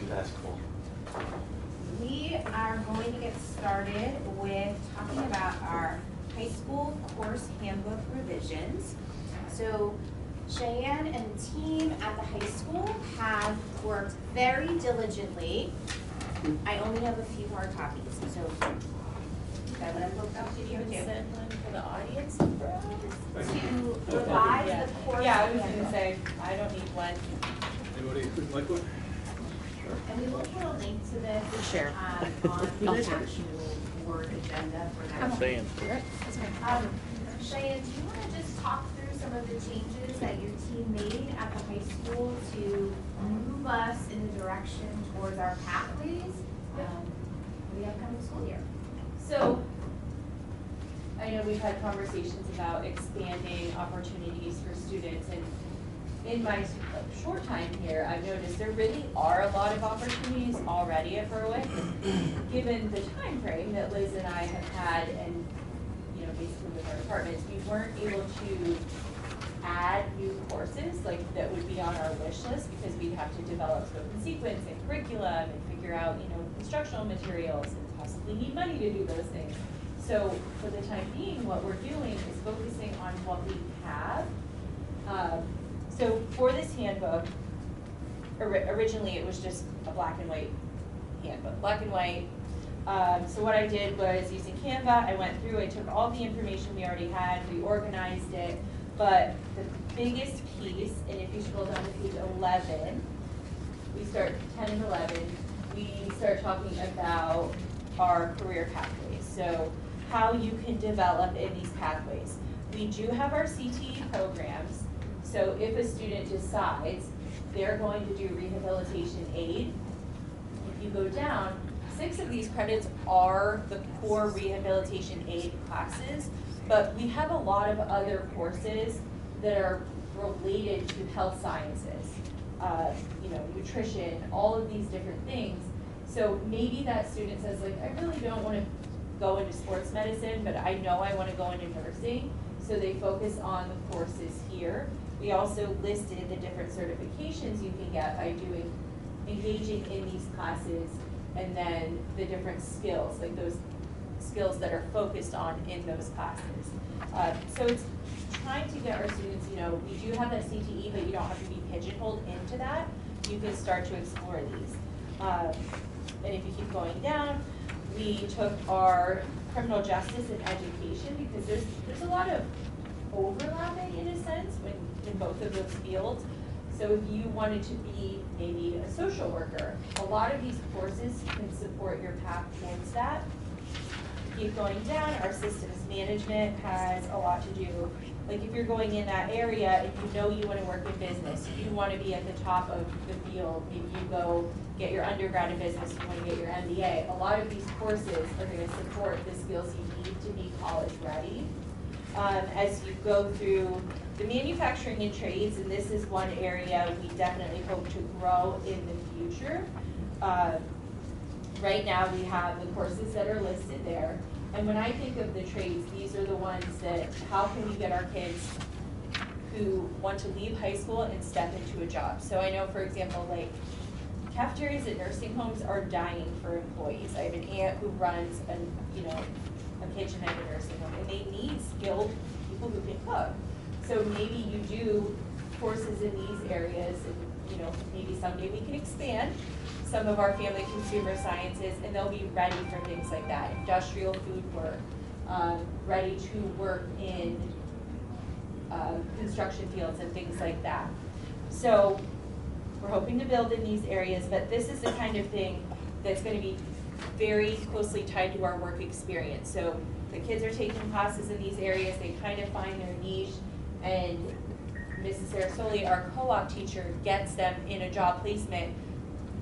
basketball. We are going to get started with talking about our high school course handbook revisions. So Cheyenne and the team at the high school have worked very diligently. I only have a few more copies, so I'm going to look up to you too. Send one for the audience, To revise the course Yeah, I was handbook. gonna say, I don't need one. Anybody like one? And we will put a link to this Share. On the actual Word agenda for that. Cheyenne, do you want to just talk through some of the changes that your team made at the high school to move us in the direction towards our pathways for the upcoming school year? So, I know we've had conversations about expanding opportunities for students, and in my short time here, I've noticed there really are a lot of opportunities already at Berwick. Given the time frame that Liz and I have had, and basically with our departments, we weren't able to add new courses like that would be on our wish list because we'd have to develop scope and sequence and curriculum and figure out instructional materials and possibly need money to do those things. So for the time being, what we're doing is focusing on what we have. So for this handbook, originally it was just a black and white handbook, black and white. So what I did was using Canva, I went through, I took all the information we already had, reorganized it, but the biggest piece, and if you scroll down to page 11, we start 10 and 11, we start talking about our career pathways. So how you can develop in these pathways. We do have our CTE programs, so if a student decides they're going to do rehabilitation aid, if you go down, 6 of these credits are the core rehabilitation aid classes, but we have a lot of other courses that are related to health sciences, nutrition, all of these different things. So maybe that student says, like, I really don't want to go into sports medicine, but I know I want to go into nursing, so they focus on the courses here. We also listed the different certifications you can get by engaging in these classes, and then the different skills, like those skills that are focused on in those classes. So it's trying to get our students, we do have that CTE, but you don't have to be pigeonholed into that. You can start to explore these. And if you keep going down, we took our criminal justice and education because there's a lot of overlapping in a sense in both of those fields. So if you wanted to be maybe a social worker, a lot of these courses can support your path towards that. Keep going down, our systems management has a lot to do. Like if you're going in that area and you want to work in business, you want to be at the top of the field, maybe you go get your undergrad in business, you want to get your MBA. A lot of these courses are going to support the skills you need to be college ready. As you go through the manufacturing and trades, and this is one area we definitely hope to grow in the future. Right now we have the courses that are listed there. And when I think of the trades, these are the ones that, how can we get our kids who want to leave high school and step into a job? So I know, for example, like cafeterias at nursing homes are dying for employees. I have an aunt who runs a kitchen at a nursing home, and they need skilled people who can cook. So maybe you do courses in these areas, and maybe someday we can expand some of our family consumer sciences, and they'll be ready for things like that. Industrial food work, ready to work in construction fields and things like that. So we're hoping to build in these areas, but this is the kind of thing that's going to be very closely tied to our work experience. So the kids are taking classes in these areas, they kind of find their niche, and Mrs. Sarasoli, our co-op teacher, gets them in a job placement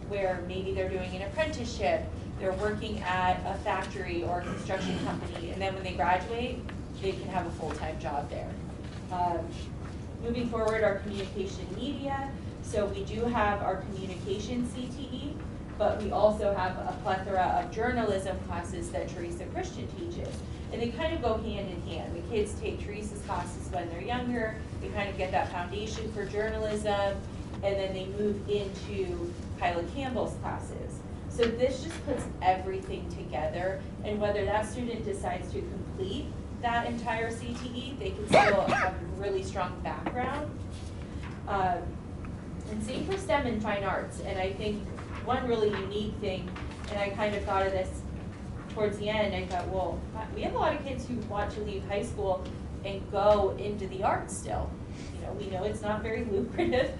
where maybe they're doing an apprenticeship, they're working at a factory or a construction company, and then when they graduate, they can have a full-time job there. Moving forward, our communication media. So we do have our communication CTE, but we also have a plethora of journalism classes that Teresa Christian teaches. And they kind of go hand in hand. The kids take Teresa's classes when they're younger, they kind of get that foundation for journalism, and then they move into Kyla Campbell's classes. So this just puts everything together, and whether that student decides to complete that entire CTE, they can still have a really strong background. And same for STEM and fine arts. And I think one really unique thing, and I kind of thought of this towards the end, I thought, well, we have a lot of kids who want to leave high school and go into the arts still. You know, we know it's not very lucrative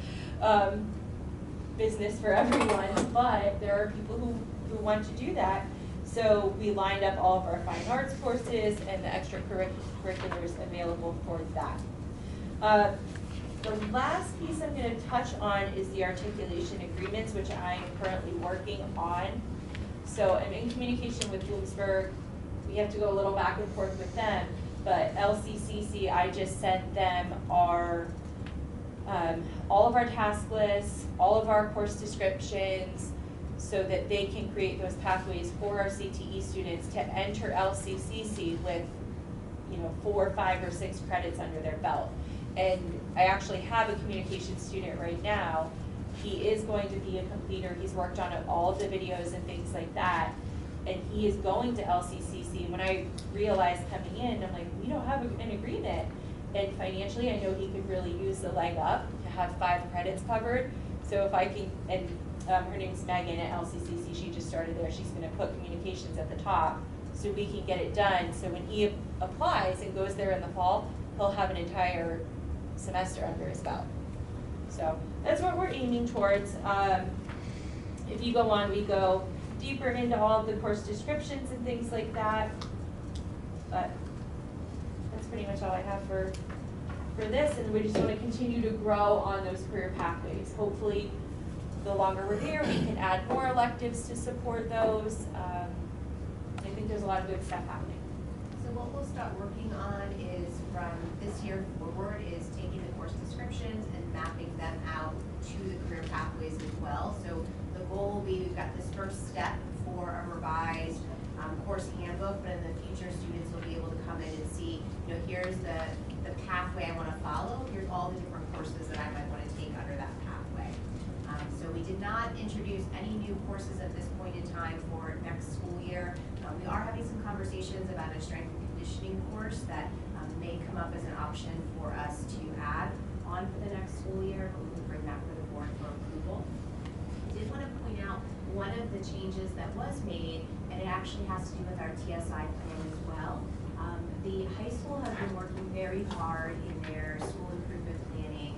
business for everyone, but there are people who want to do that. So we lined up all of our fine arts courses and the extracurriculars available for that. The last piece I'm going to touch on is the articulation agreements, which I am currently working on. So I'm in communication with Bloomsburg. We have to go a little back and forth with them, but LCCC, I just sent them our all of our task lists, all of our course descriptions, so that they can create those pathways for our CTE students to enter LCCC with, you know, 4, 5, or 6 credits under their belt. And I actually have a communication student right now. He is going to be a completer. He's worked on all of the videos and things like that. And he is going to LCCC. When I realized coming in, I'm like, we don't have an agreement. And financially, I know he could really use the leg up to have 5 credits covered. So if I can, and her name's Megan at LCCC, she just started there. She's gonna put communications at the top so we can get it done. So when he applies and goes there in the fall, he'll have an entire semester under his belt. So that's what we're aiming towards. If you go on, we go deeper into all of the course descriptions and things like that. But that's pretty much all I have for this, and we just want to continue to grow on those career pathways. Hopefully, the longer we're here, we can add more electives to support those. I think there's a lot of good stuff happening. So what we'll start working on is, from this year forward, is taking the course descriptions and mapping them out to the career pathways as well. So the goal will be, we've got this first step for a revised course handbook, but in the future, students will be able to come in and see, you know, here's the pathway I want to follow. Here's all the different courses that I might want to take under that pathway. So we did not introduce any new courses at this point in time for next school year. We are having some conversations about a strength and conditioning course that may come up as an option for us to add on for the next school year, but we will bring that for the board for approval. I did want to point out one of the changes that was made, and it actually has to do with our TSI plan as well. The high school has been working very hard in their school improvement planning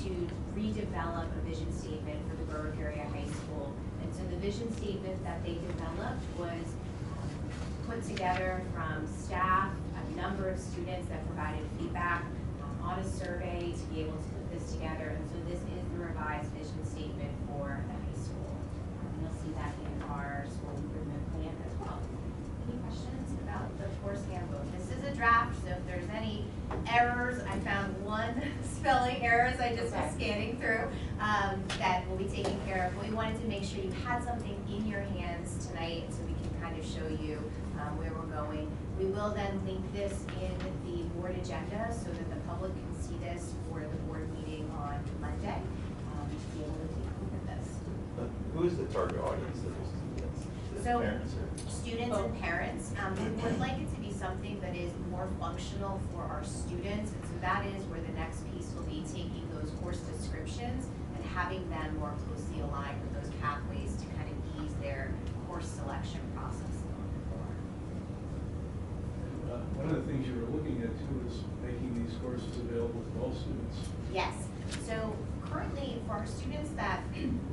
to redevelop a vision statement for the Berwick area high school. And so the vision statement that they developed was put together from staff, a number of students that provided feedback on a survey to be able to put this together. And so this is the revised vision statement for the high school. You'll see that in our school improvement plan as well. Any questions about the course handbook? This is a draft, so if there's any errors, I found one spelling errors I just was scanning through that will be taken care of. But we wanted to make sure you had something in your hands tonight so we can kind of show you where we're going. We will then link this in the board agenda so that the public can see this for the board meeting on Monday to be able to take a look at this. Who is the target audience of the students? So, parents or? Students and parents. We would like it to be something that is more functional for our students, and so that is where the next piece will be, taking those course descriptions and having them more closely aligned with those pathways to kind of ease their course selection process going forward. One of the things you were looking at too is making these courses available to all students. Yes. So currently, for our students that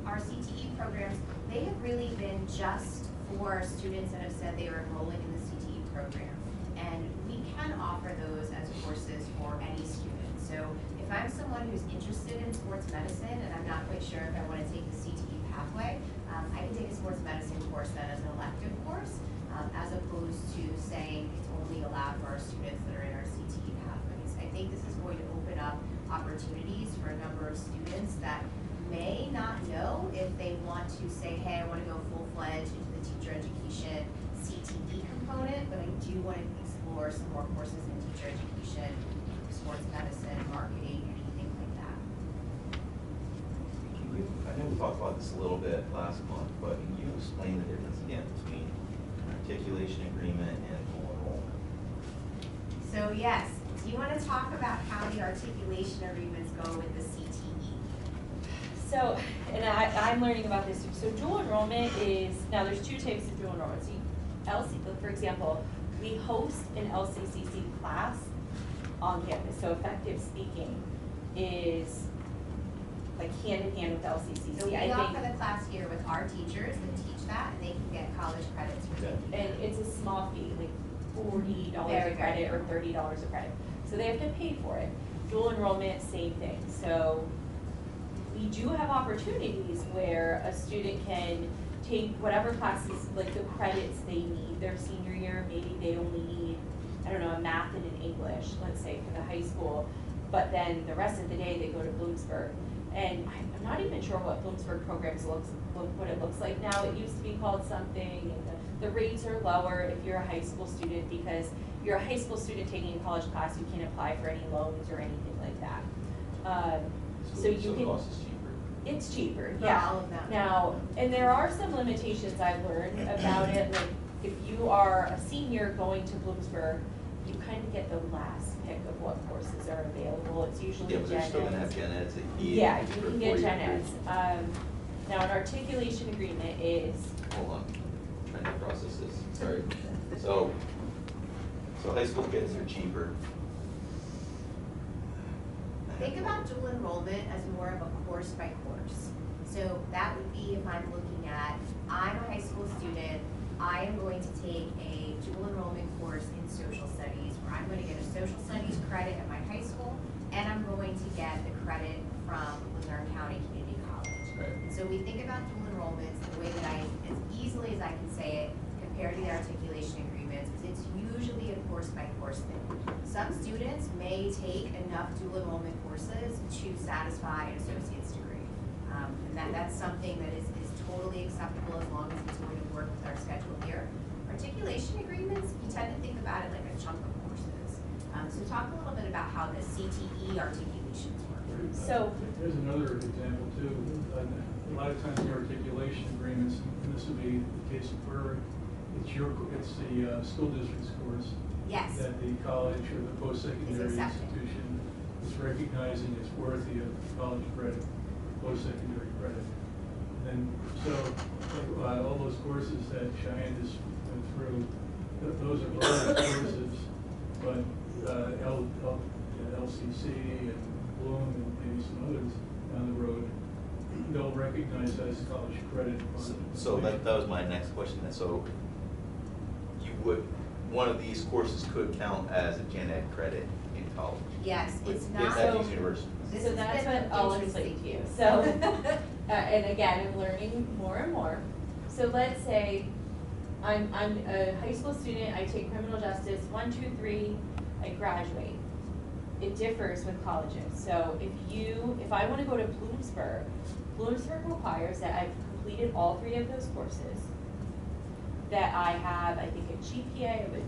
are CTE programs, they have really been just for students that have said they are enrolling in the CTE program. And we can offer those as courses for any student. So if I'm someone who's interested in sports medicine and I'm not quite sure if I want to take the CTE pathway, I can take a sports medicine course then as an elective course, as opposed to saying it's only allowed for our students that are in our CTE pathways. I think this is going to open up opportunities for a number of students that may not know if they want to say, hey, I want to go full-fledged into the teacher education CTE component, but I do want to explore some more courses in teacher education, sports medicine, marketing, anything like that. talked about this a little bit last month, but can you explain the difference again between an articulation agreement and dual enrollment? So yes, do you want to talk about how the articulation agreements go with the CTE? So, and I'm learning about this too. So dual enrollment is, now there's two types of dual enrollment. So for example, we host an LCCC class on campus. So effective speaking is like hand in hand with LCCC. So we I offer think, the class here with our teachers that teach that, and they can get college credits for taking and it. it's a small fee, like $40 Very, a credit or very $30 a credit. So they have to pay for it. Dual enrollment, same thing. So we do have opportunities where a student can take whatever classes, like the credits they need their senior year. Maybe they only need, I don't know, a math and an English, let's say for the high school, but then the rest of the day they go to Bloomsburg. And I'm not even sure what Bloomsburg programs what it looks like now. It used to be called something, and the rates are lower if you're a high school student, because you're a high school student taking a college class, you can't apply for any loans or anything like that. So you the can. cost is cheaper. It's cheaper, For yeah. all of them. Now, and there are some limitations I've learned about it, like if you are a senior going to Bloomsburg, you kind of get the last pick of what courses are available. It's usually Yeah, but they're still gonna gen have eds. gen eds at E. Yeah, you for can get 4 gen years. eds. Now, an articulation agreement is, Hold on, I'm trying to process this, sorry. So high school kids are cheaper. Think about dual enrollment as more of a course by course. So that would be if I'm looking at, I'm a high school student, I am going to take a dual enrollment course in social studies, where I'm going to get a social studies credit at my high school, and I'm going to get the credit from Luzerne County Community College. Right. And so we think about dual enrollments the way that as easily as I can say it, compared to the articulation agreements, is it's usually a course by course thing. Some students may take enough dual enrollment courses to satisfy an associate's degree. And that's something that is totally acceptable as long as it's going to work with our schedule here. Articulation agreements, you tend to think about it like a chunk of courses. So talk a little bit about how the CTE articulations work. So- Here's another example too. A lot of times the articulation agreements, and this would be the case of Berwick, it's the school district's course. Yes. That the college or the post-secondary Is accepting. institution is recognizing as worthy of college credit, post-secondary credit. And so, all those courses that Cheyenne just went through, those are large courses, but LCC and Bloom and maybe some others down the road, they'll recognize as college credit. So that was my next question, then. So one of these courses could count as a gen ed credit in college? Yes, it's With- not. At these universities? This so has that's been what I'll interesting. explain to you. So, and again, I'm learning more and more. So let's say I'm a high school student, I take criminal justice, 1, 2, 3, I graduate. It differs with colleges. So if I want to go to Bloomsburg, Bloomsburg requires that I've completed all 3 of those courses, that I have, I think, a GPA of a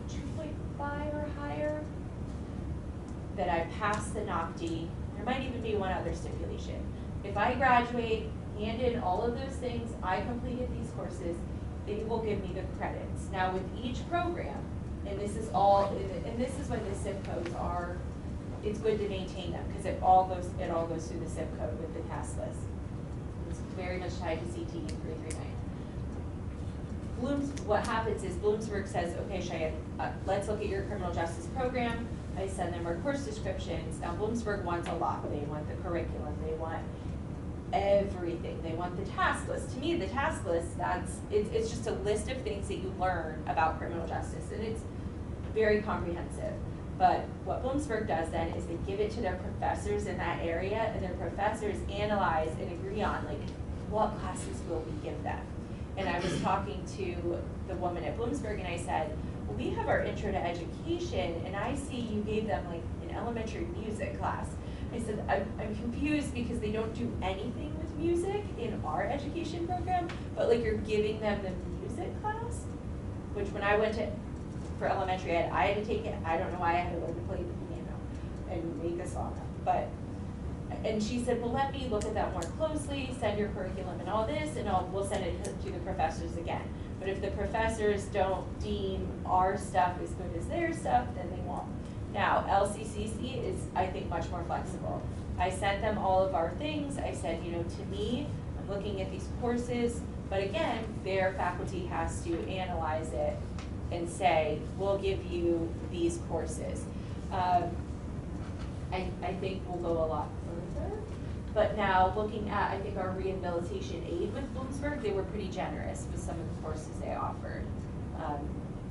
2.5 or higher, that I passed the NOCD. There might even be one other stipulation. If I graduate, hand in all of those things, I completed these courses, they will give me the credits. Now with each program, and this is what the SIP codes are, it's good to maintain them because it all goes through the SIP code with the task list. It's very much tied to CTE 339. What happens is Bloomsburg says, okay, Cheyenne, let's look at your criminal justice program. I send them our course descriptions. Now Bloomsburg wants a lot. They want the curriculum. They want everything. They want the task list. To me, the task list, it's just a list of things that you learn about criminal justice, and it's very comprehensive. But what Bloomsburg does then is they give it to their professors in that area, and their professors analyze and agree on like what classes will we give them. And I was talking to the woman at Bloomsburg, and I said, well, we have our intro to education, and I see you gave them like an elementary music class. I said, I'm confused because they don't do anything with music in our education program, but like you're giving them the music class, which when I went for elementary ed, I had to take it. I don't know why I had to learn to play the piano and make a song up, but and she said, well, let me look at that more closely, send your curriculum and all this, and we'll send it to the professors again. But if the professors don't deem our stuff as good as their stuff, then they won't. Now, LCCC is, I think, much more flexible. I sent them all of our things. I said, you know, to me, I'm looking at these courses, but again, their faculty has to analyze it and say, we'll give you these courses. I think we'll go a lot further. But now, looking at, I think, our rehabilitation aid with Bloomsburg, they were pretty generous with some of the courses they offered.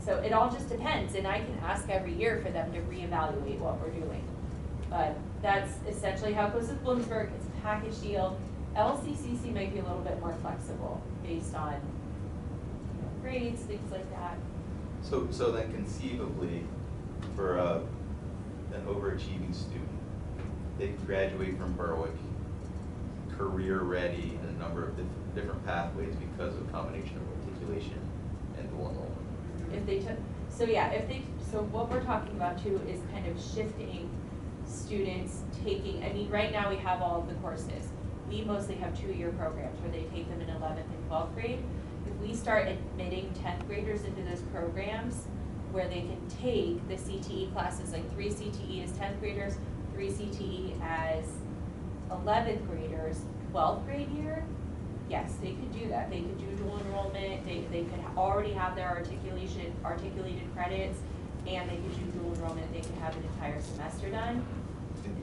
So it all just depends, and I can ask every year for them to reevaluate what we're doing. But that's essentially how it goes with Bloomsburg. It's a package deal. LCCC might be a little bit more flexible based on, you know, grades, things like that. So then conceivably, for an overachieving student, they graduate from Berwick, career ready in a number of different pathways because of a combination of articulation and dual enrollment. If they took, so what we're talking about too is kind of shifting students taking, I mean, right now we have all of the courses. We mostly have 2-year programs where they take them in 11th and 12th grade. If we start admitting 10th graders into those programs where they can take the CTE classes, like 3 CTE as 10th graders, 3 CTE as 11th graders, 12th grade year, yes, they could do that. They could do dual enrollment, they could already have their articulated credits, and they could do dual enrollment, they could have an entire semester done.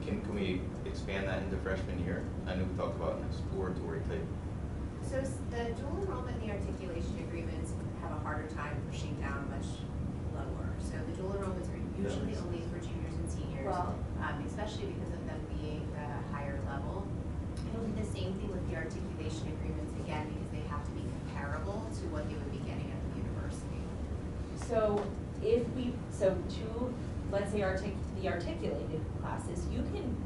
Can we expand that into freshman year? I know we talked about an exploratory type. So the dual enrollment and the articulation agreements have a harder time pushing down much lower. So the dual enrollments are usually only for juniors and seniors, Well, especially because of them being the higher level. It'll be the same thing with the articulation agreements, again, because they have to be comparable to what they would be getting at the university. so let's say the articulated classes, you can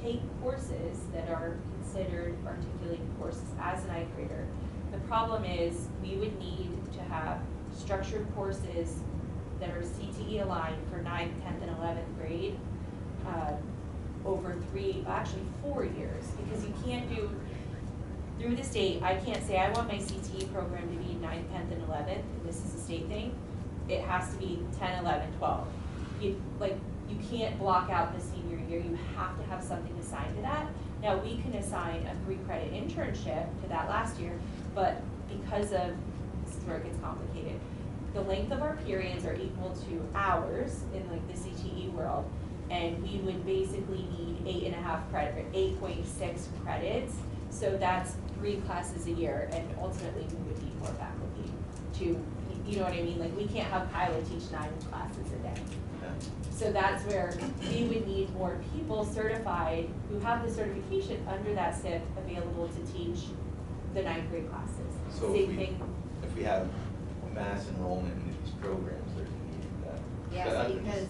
take courses that are considered articulated courses as a 9th grader. The problem is we would need to have structured courses that are CTE aligned for 9th, 10th, and 11th grade over 4 years, because you can't do, through the state, I can't say I want my CTE program to be 9th, 10th, and 11th, and this is a state thing. It has to be 10, 11, 12. You can't block out the senior year. You have to have something assigned to that. Now, we can assign a 3-credit internship to that last year, but because of, this is where it gets complicated, the length of our periods are equal to hours in like the CTE world, and we would basically need 8.5 credit, or 8.6 credits. So that's 3 classes a year, and ultimately we would need more faculty to, you know what I mean? Like, we can't have Kyla teach 9 classes a day. So that's where we would need more people certified who have the certification under that SIP available to teach the 9th grade classes. So Same thing. if we have mass enrollment in these programs, there's a need for that. Yes, because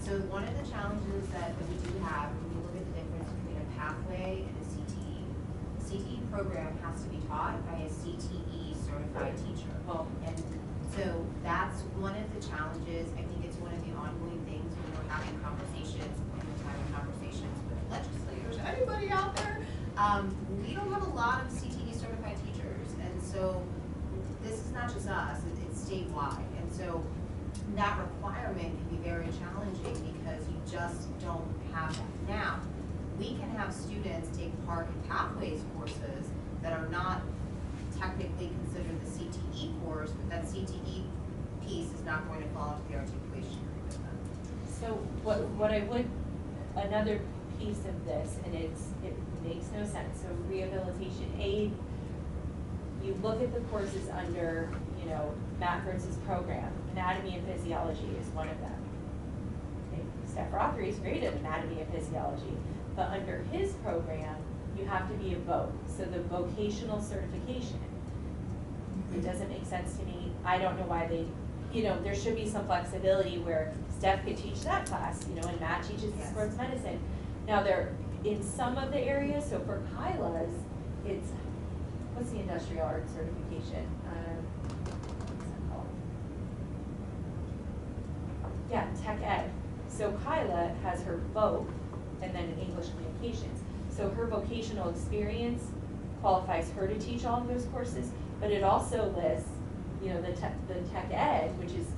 so one of the challenges that we do have, when you look at the difference between a pathway and a CTE, the CTE program has to be taught by a CTE certified teacher. Well, And so that's one of the challenges. I think it's one of the ongoing things when we're having conversations with legislators, anybody out there. We don't have a lot of CTE certified teachers, and so this is not just us, it's statewide. And so that requirement can be very challenging because you just don't have that. Now, we can have students take part in pathways courses that are not technically considered the CTE course, but that CTE piece is not going to fall into the articulation agreement then. so what I would, another piece of this, and it makes no sense, so rehabilitation aid, you look at the courses under, you know, Matt Kurtz's program, anatomy and physiology is one of them. Steph Rothery is great at anatomy and physiology, but under his program, you have to be a VOC, so the vocational certification. It doesn't make sense to me. I don't know why they, you know, there should be some flexibility where Steph could teach that class, you know, and Matt teaches Yes. sports medicine. Now, they're in some of the areas, so for Kyla's, it's, what's the industrial arts certification? What's that called? Yeah, tech ed. So Kyla has her VOC and then English communications. So her vocational experience qualifies her to teach all of those courses, but it also lists, you know, the tech ed, which is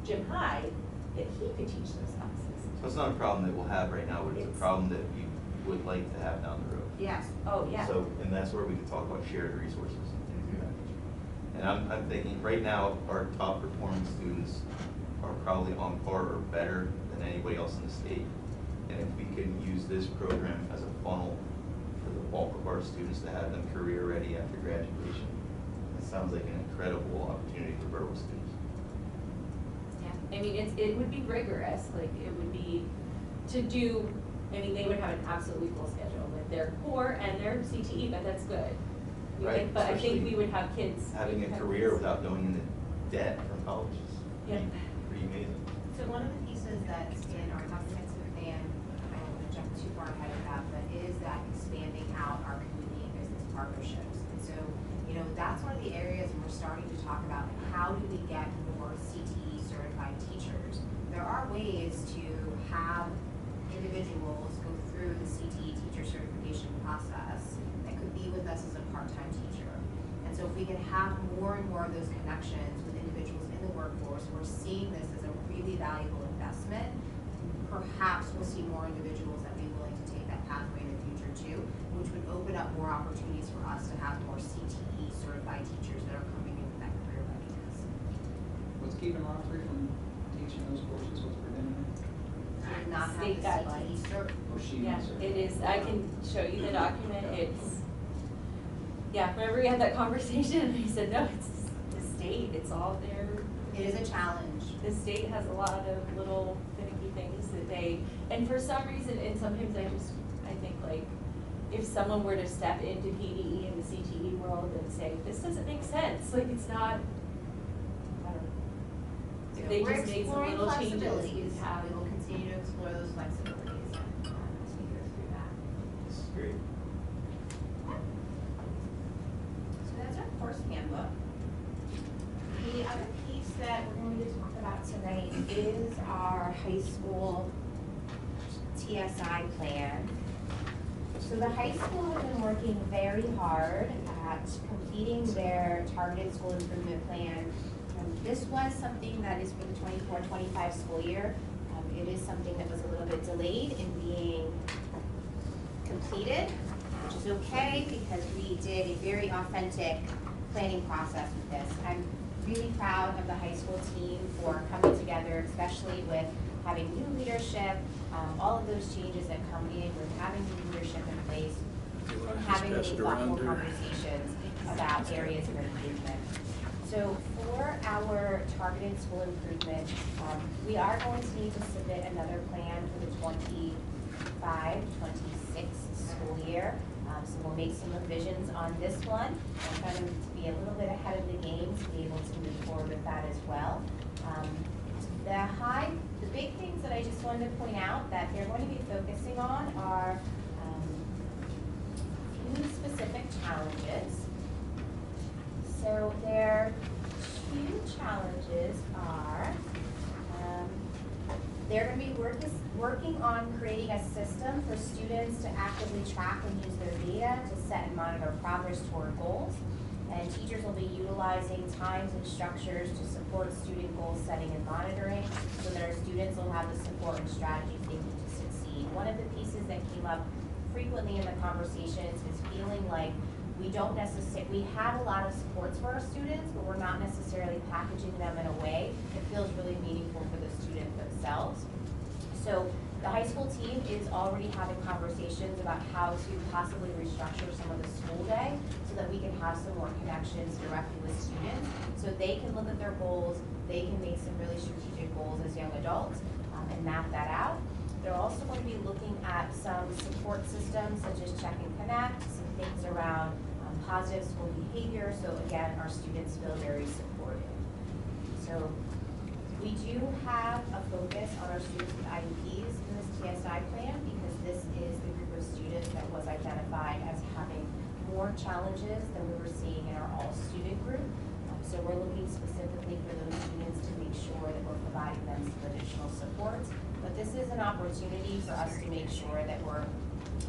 Jim Hyde, that he could teach those classes. So it's not a problem that we'll have right now, but it's a It's- problem that we would like to have down the road. Yes. Oh, yeah. So, and that's where we can talk about shared resources. And I'm thinking, right now, our top performing students are probably on par or better than anybody else in the state. And if we can use this program as a funnel for the bulk of our students to have them career ready after graduation, it sounds like an incredible opportunity for Berwick students. Yeah, I mean, it would be rigorous, like, it would be to do, I mean, they would have an absolutely full schedule with their core and their CTE, but that's good. Right, But I think especially we would have kids. Having a career without going into debt from college is Yeah. pretty amazing. So one of the pieces that's in our comprehensive plan, I don't want to jump too far ahead of that, but is that expanding out our community and business partnerships. And so, you know, that's one of the areas when we're starting to talk about how do we get more CTE certified teachers. There are ways to have individuals go through the CTE teacher certification process that could be with us as a part-time teacher. And so if we can have more and more of those connections with individuals in the workforce, we're seeing this as a really valuable investment. Perhaps we'll see more individuals that be willing to take that pathway in the future too, which would open up more opportunities for us to have more CTE certified teachers that are coming in with that career readiness. What's keeping Rockford from teaching those courses? What's preventing it? Did not have State the CTE guidelines. cert. Or she Yeah, answered? it is, I can show you the document, it's, yeah, remember we had that conversation, and he said, no, it's the state, it's all there. It is a challenge. The state has a lot of little finicky things that they, and for some reason, and sometimes I think like, if someone were to step into PDE in the CTE world and say, this doesn't make sense, like, it's not, I don't know. If they We're just made some exploring little changes, flexibilities. we'd have. We will continue to explore those flexibilities as we go through that. This is great. So that's our course handbook. The other piece that we're going to talk about tonight is our high school TSI plan. So the high school has been working very hard at completing their targeted school improvement plan. This was something that is for the 24-25 school year. It is something that was a little bit delayed in being completed, which is okay because we did a very authentic planning process with this. I'm really proud of the high school team for coming together, especially with having new leadership, all of those changes that come in with having new leadership in place, and having really thoughtful conversations about areas of improvement. So for our targeted school improvement, we are going to need to submit another plan for the 25-26 school year. So we'll make some revisions on this one. I'm trying to be a little bit ahead of the game to be able to move forward with that as well. The big things that I just wanted to point out that they're going to be focusing on are a few specific challenges. So their two challenges are, they're going to be working on creating a system for students to actively track and use their data to set and monitor progress toward goals. And teachers will be utilizing times and structures to support student goal setting and monitoring so that our students will have the support and strategy thinking to succeed. One of the pieces that came up frequently in the conversations is feeling like we have a lot of supports for our students, but we're not necessarily packaging them in a way that feels really meaningful for the student themselves. So the high school team is already having conversations about how to possibly restructure some of the school day so that we can have some more connections directly with students. So they can look at their goals, they can make some really strategic goals as young adults and map that out. They're also going to be looking at some support systems such as Check and Connect, some things around positive school behavior, so again, our students feel very supported. So we do have a focus on our students with IEPs in this TSI plan because this is the group of students that was identified as having more challenges than we were seeing in our all-student group. So we're looking specifically for those students to make sure that we're providing them some additional supports. But this is an opportunity for us to make sure that we're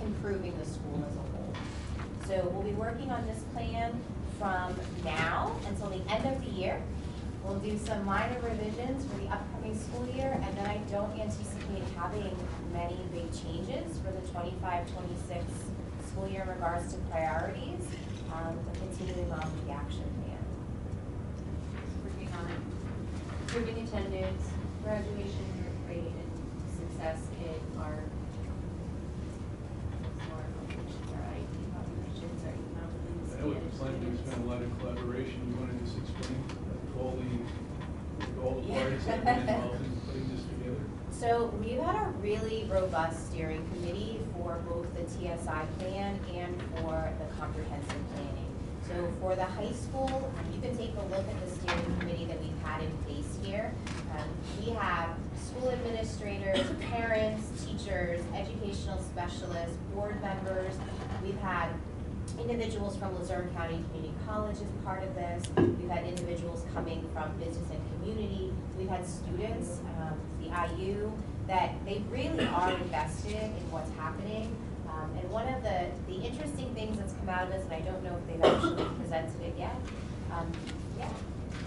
improving the school as a whole. So we'll be working on this plan from now until the end of the year. We'll do some minor revisions for the upcoming school year, and then I don't anticipate having many big changes for the 25-26 school year in regards to priorities, but continuing on with the action plan. Working on improving attendance, graduation rate, and success in our IT populations, our economically I know it looks like there's been a lot of collaboration. You want to just explain all the parties that have been involved in putting this together? So we've had a really robust steering committee for both the TSI plan and for the comprehensive planning. So for the high school, you can take a look at the steering committee that we've had in place here. We have school administrators, parents, teachers, educational specialists, board members. We've had individuals from Luzerne County Community College as part of this. We've had individuals coming from business and community. We've had students, the IU, that they really are invested in what's happening. And one of the interesting things that's come out of this, and I don't know if they've actually presented it yet,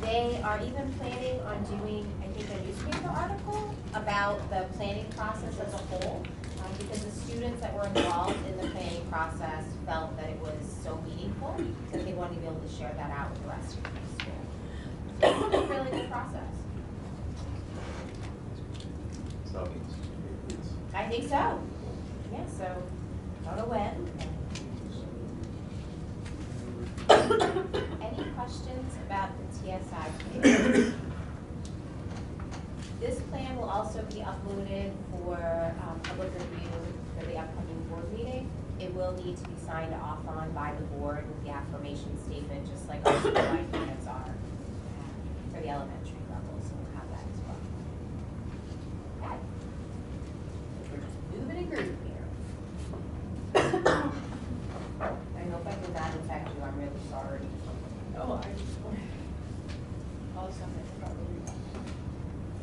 they are even planning on doing, I think, a newspaper article about the planning process as a whole, because the students that were involved in the planning process felt that it was so meaningful that they wanted to be able to share that out with the rest of the school. So it's a really good process. So, I think so. Yeah, so don't know when. Any questions about the TSI plan? This plan will also be uploaded for public review for the upcoming board meeting. It will need to be signed off on by the board with the affirmation statement, just like our school-wide plans are for the elementary level, so we'll have that as well. Okay. We're just moving and grooving here. I hope I did not affect you. I'm really sorry. Oh, all something probably.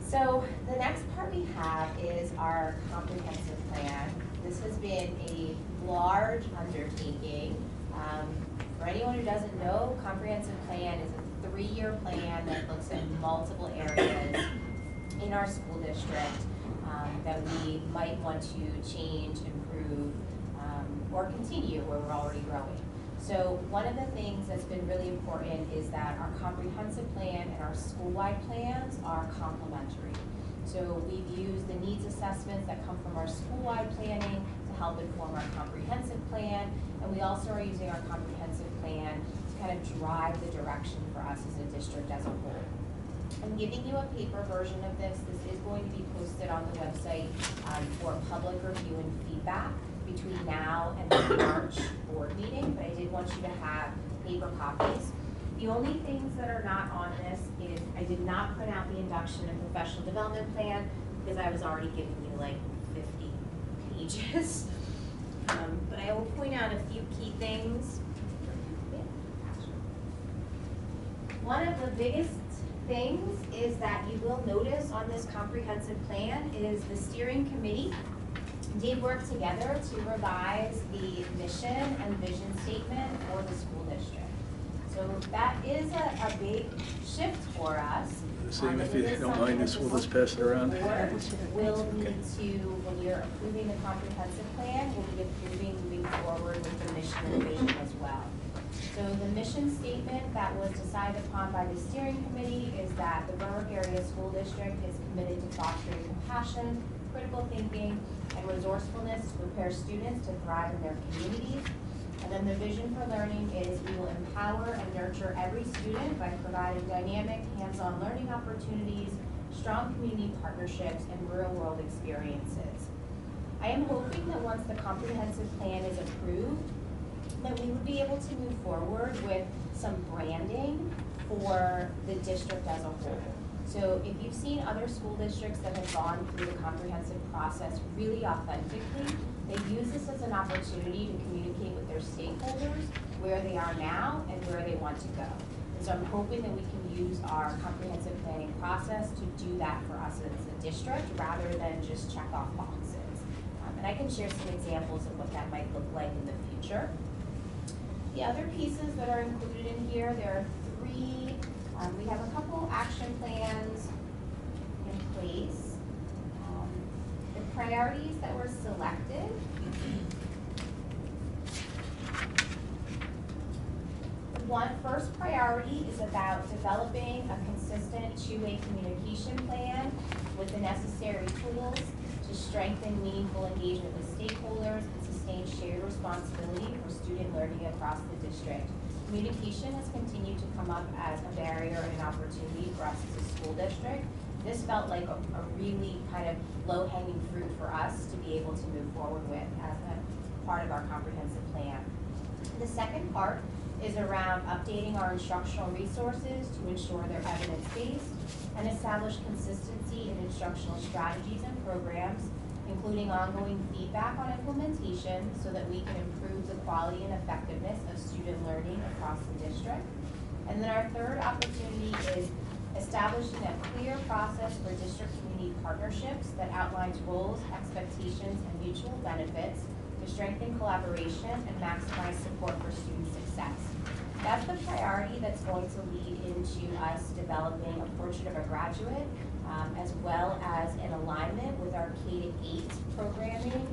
So the next part we have is our comprehensive plan. This has been a large undertaking. For anyone who doesn't know, comprehensive plan is a 3-year plan that looks at multiple areas in our school district that we might want to change, improve, or continue where we're already growing. So one of the things that's been really important is that our comprehensive plan and our school-wide plans are complementary. So we've used the needs assessments that come from our school-wide planning to help inform our comprehensive plan, and we also are using our comprehensive plan to kind of drive the direction for us as a district as a whole. I'm giving you a paper version of this. This is going to be posted on the website for public review and feedback between now and the March board meeting, but I did want you to have paper copies. The only things that are not on this is I did not print out the induction and professional development plan because I was already giving you like 50 pages. But I will point out a few key things. One of the biggest things is that you will notice on this comprehensive plan is the steering committee did work together to revise the mission and vision statement for the school district. So that is a big shift for us. Same, if you don't mind us, we'll just pass it around. We'll need to, when you're approving the comprehensive plan, we'll be approving moving forward with the mission and vision as well. So the mission statement that was decided upon by the steering committee is that the Berwick Area School District is committed to fostering compassion, critical thinking, and resourcefulness to prepare students to thrive in their communities. And then the vision for learning is we will empower and nurture every student by providing dynamic, hands-on learning opportunities, strong community partnerships, and real-world experiences. I am hoping that once the comprehensive plan is approved, that we would be able to move forward with some branding for the district as a whole. So if you've seen other school districts that have gone through the comprehensive process really authentically, they use this as an opportunity to communicate with their stakeholders where they are now and where they want to go. And so I'm hoping that we can use our comprehensive planning process to do that for us as a district rather than just check off boxes. And I can share some examples of what that might look like in the future. The other pieces that are included in here, there are three, we have a couple action plans in place. The priorities that were selected. One first priority is about developing a consistent two-way communication plan with the necessary tools to strengthen meaningful engagement with stakeholders and sustain shared responsibility for student learning across the district. Communication has continued to come up as a barrier and an opportunity for us as a school district. This felt like a really kind of low-hanging fruit for us to be able to move forward with as a part of our comprehensive plan. The second part is around updating our instructional resources to ensure they're evidence-based and establish consistency in instructional strategies and programs, including ongoing feedback on implementation so that we can improve the quality and effectiveness of student learning across the district. And then our third opportunity is establishing a clear process for district community partnerships that outlines roles, expectations, and mutual benefits to strengthen collaboration and maximize support for student success. That's the priority that's going to lead into us developing a portrait of a graduate, as well as an alignment with our K-8 programming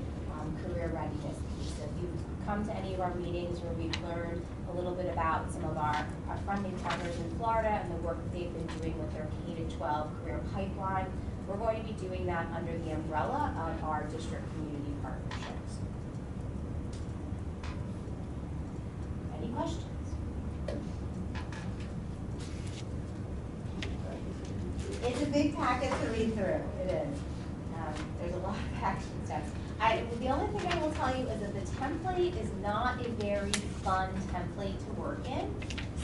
career readiness piece. So if you've come to any of our meetings where we've learned a little bit about some of our funding partners in Florida and the work that they've been doing with their K-12 career pipeline, we're going to be doing that under the umbrella of our district community partnerships. Any questions? It's a big packet to read through, it is. There's a lot of action steps. The only thing I will tell you is that the template is not a very fun template to work in.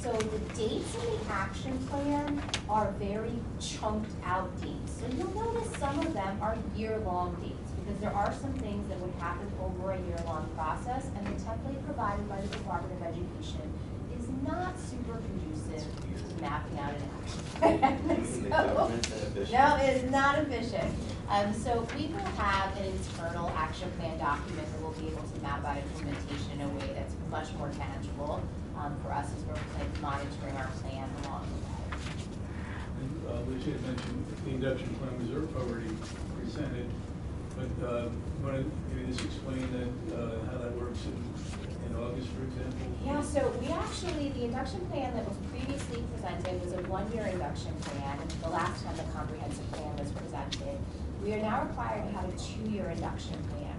So the dates in the action plan are very chunked out dates. So you'll notice some of them are year-long dates because there are some things that would happen over a year-long process, and the template provided by the Department of Education is not super conducive to mapping out an action plan. No, it is not efficient. So we will have an internal action plan document that will be able to map out implementation in a way that's much more tangible for us as we're like monitoring our plan along the way. And Lucia had mentioned the induction plan was already presented, but want to maybe just explain that how that works in August, for example? Yeah, so we actually, the induction plan that was previously presented was a one-year induction plan. The last time the comprehensive plan was presented, we are now required to have a 2-year induction plan.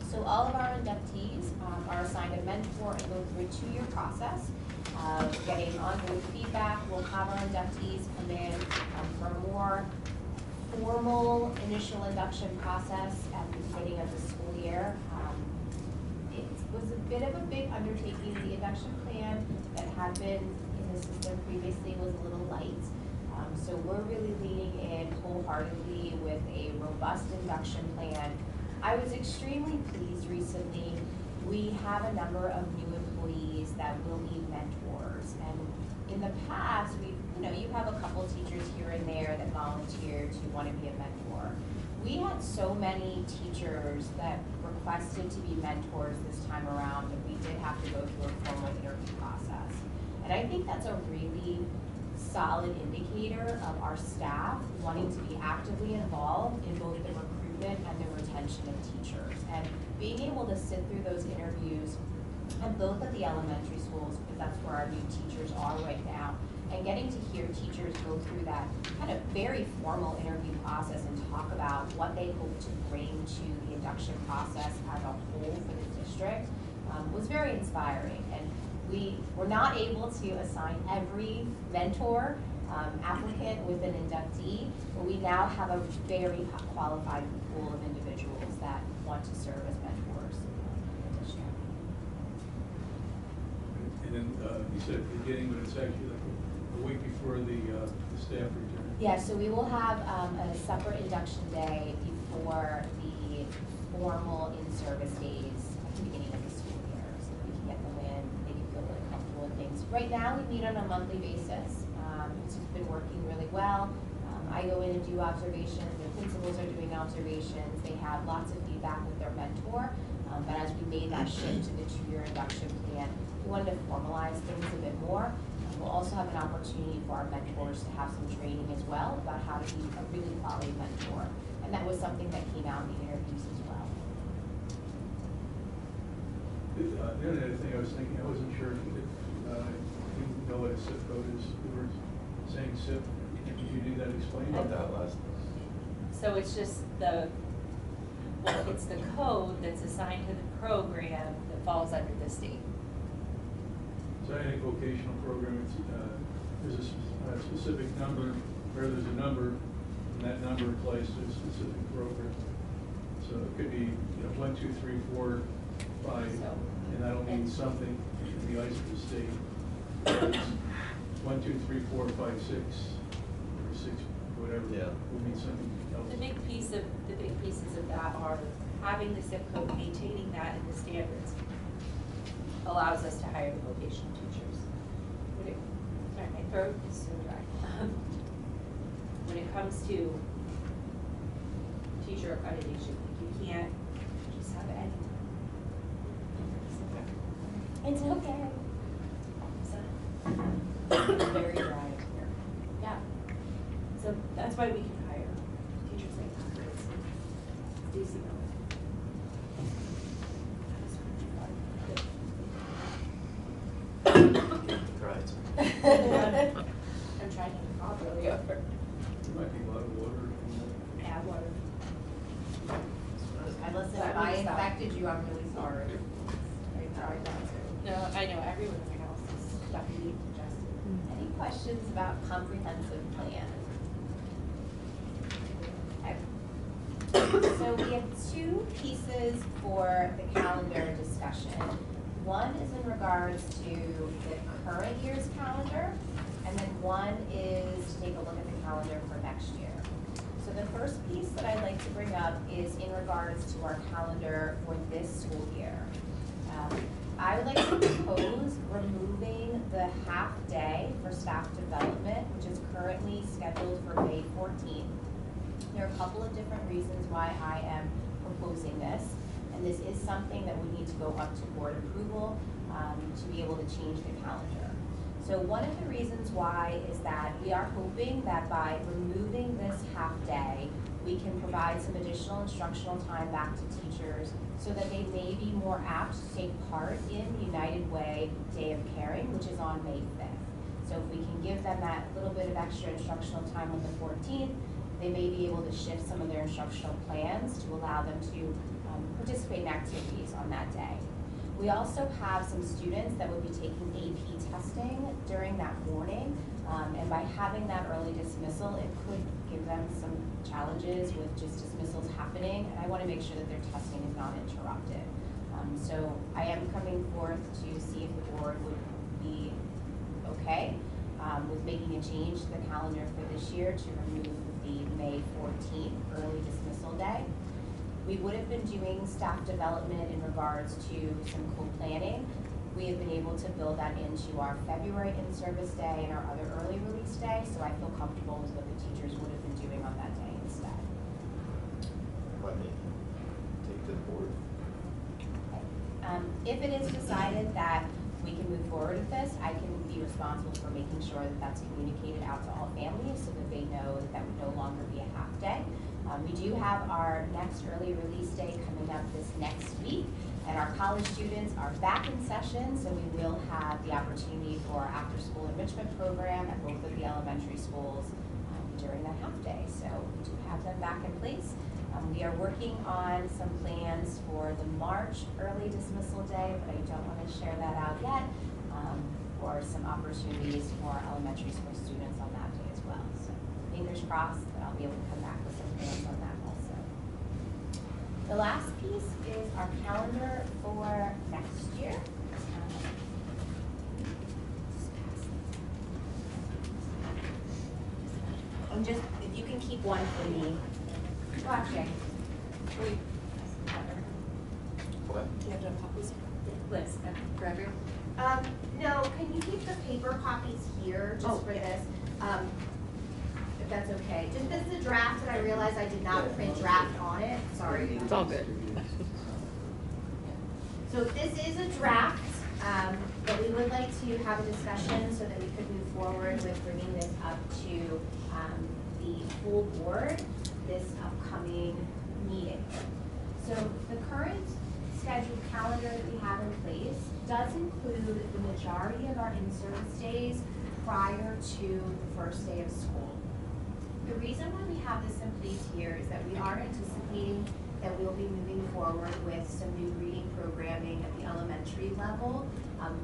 So all of our inductees are assigned a mentor and go through a 2-year process of getting ongoing feedback. We'll have our inductees come in for a more formal initial induction process at the beginning of the school year. It was a bit of a big undertaking. The induction plan that had been in the system previously was a little light. So we're really leaning in wholeheartedly with a robust induction plan. I was extremely pleased recently. We have a number of new employees that will need mentors. And in the past, you have a couple teachers here and there that volunteer to want to be a mentor. We had so many teachers that requested to be mentors this time around that we did have to go through a formal interview process. And I think that's a really solid indicator of our staff wanting to be actively involved in both the recruitment and the retention of teachers. And being able to sit through those interviews at both of the elementary schools, because that's where our new teachers are right now, and getting to hear teachers go through that kind of very formal interview process and talk about what they hope to bring to the induction process as a whole for the district was very inspiring. And we were not able to assign every mentor applicant with an inductee, but we now have a very qualified pool of individuals that want to serve as mentors in the district. And then you said at the beginning, but it's actually like a week before the staff return. Yeah, so we will have a separate induction day before the formal in-service days at the beginning of the school year, so that we can get them in, they can feel really comfortable with things. Right now, we meet on a monthly basis. It's been working really well. I go in and do observations, the principals are doing observations, they have lots of feedback with their mentor. But as we made that shift to the 2-year induction plan, we wanted to formalize things a bit more. We'll also have an opportunity for our mentors to have some training as well about how to be a really quality mentor. And that was something that came out in the interviews as well. The other thing I was thinking, I wasn't sure if you didn't know what a SIP code is. We were saying SIP. Did you do that? Explain About it. that last. So it's just it's the code that's assigned to the program that falls under the state. So any vocational program, it's, there's a specific number, where there's a number, and that number applies to a specific program. So it could be, 1, 2, 3, 4, 5, and that'll mean something in the eyes of the state. It's 1, 2, 3, 4, 5, 6, or 6, whatever. Yeah. Will mean something else. The big pieces of that are having the zip code, maintaining that in the standards allows us to hire the vocational teachers. Sorry, my throat is so dry. When it comes to teacher accreditation, you can't just have any. It's okay. So, very dry here. Yeah. So that's why we can hire teachers like that. It's easy going. Right. I'm trying to cough really over. There might be a lot of water. Add water. And listen, if I infected you, I'm really sorry. Very sorry. No, I know, everyone in my house is definitely congested. Any questions about comprehensive plan? Okay. So we have 2 pieces for the calendar discussion. One is in regards to the current year's calendar, and then one is to take a look at the calendar for next year. So the first piece that I'd like to bring up is in regards to our calendar for this school year. I would like to propose removing the half day for staff development, which is currently scheduled for May 14th. There are a couple of different reasons why I am proposing this, and this is something that would need to go up to board approval to be able to change the calendar. So one of the reasons why is that we are hoping that by removing this half day, we can provide some additional instructional time back to teachers so that they may be more apt to take part in the United Way Day of Caring, which is on May 5th. So if we can give them that little bit of extra instructional time on the 14th, they may be able to shift some of their instructional plans to allow them to participate in activities on that day. We also have some students that would be taking AP testing during that morning, and by having that early dismissal, it could give them some challenges with just dismissals happening, and I want to make sure that their testing is not interrupted. So I am coming forth to see if the board would be okay with making a change to the calendar for this year to remove the May 14th early dismissal day. We would have been doing staff development in regards to some co-planning. We have been able to build that into our February in-service day and our other early release day, so I feel comfortable with what the teachers would have been doing on that day instead. Let me take to the board. If it is decided that we can move forward with this, I can be responsible for making sure that that's communicated out to all families so that they know that that would no longer be a half day. We do have our next early release day coming up this next week, and our college students are back in session, so we will have the opportunity for our after-school enrichment program at both of the elementary schools during that half day. So we do have them back in place. We are working on some plans for the March early dismissal day, but I don't want to share that out yet, or some opportunities for our elementary school students on that day as well. So fingers crossed that I'll be able to come back with some plans on that also. The last piece is our calendar for next year. And just, if you can keep one for me. Watching. What? You have to have copies? Liz, for everyone? No, can you keep the paper copies here just for this? that's okay. Just this is a draft, and I realize I did not print draft on it, sorry. It's all good. So this is a draft, but we would like to have a discussion so that we could move forward with bringing this up to the full board this upcoming meeting. So the current scheduled calendar that we have in place does include the majority of our in-service days prior to the first day of school. The reason why we have this in place here is that we are anticipating that we'll be moving forward with some new reading programming at the elementary level,